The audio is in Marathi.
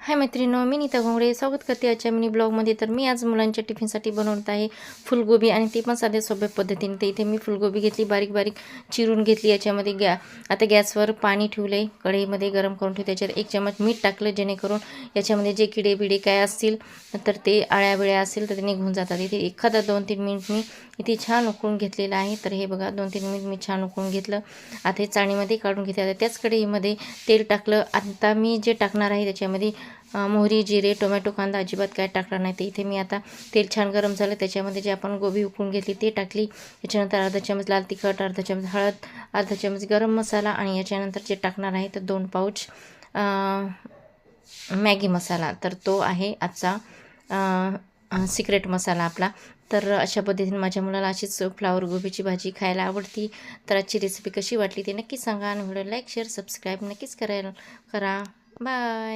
हाय मैत्रिणींनो, मी नीता घोंगडे स्वागत करते आजच्या मिनी ब्लॉगमध्ये. तर मी आज मुलांच्या टिफिनसाठी बनवत आहे फुलगोबी आणि ते पण साध्या सोप्या पद्धतीने. तर इथे मी फुलगोबी घेतली, बारीक बारीक चिरून घेतली. याच्यामध्ये आता गॅसवर पाणी ठेवले, कढईमध्ये गरम करून ठेवले. त्याच्यात 1 चमच मीठ टाकलं, जेणेकरून याच्यामध्ये जे किडे बिडे काय असतील तर ते आळ्या बिळ्या असतील तर ते निघून जातात. इथे एखादा 2-3 मिनिट मी इथे छान उकळून घेतलेलं आहे. तर हे बघा 2-3 मिनिट मी छान उकळून घेतलं. आता हे चाळणीमध्ये काढून घेतलं. आता त्याच कढईमध्ये तेल टाकलं. आता मी जे टाकणार आहे त्याच्यामध्ये मोहरी, जिरे, टोमॅटो, कांदा अजिबात काय टाकणार नाही. तर इथे मी आता तेल छान गरम झालं, त्याच्यामध्ये जे आपण गोबी उकळून घेतली ते टाकली. त्याच्यानंतर अर्धा चमच लाल तिखट, अर्धा चमच हळद, अर्धा चमच गरम मसाला आणि याच्यानंतर जे टाकणार आहे तर 2 पाऊच मॅगी मसाला. तर तो आहे आजचा सिक्रेट मसाला आपला. तर अशा पद्धतीने माझ्या मुलाला अशीच फ्लावर गोबीची भाजी खायला आवडती. तर आजची रेसिपी कशी वाटली ते नक्की सांगा आणि व्हिडिओ लाईक, शेअर, सबस्क्राईब नक्कीच करा. बाय.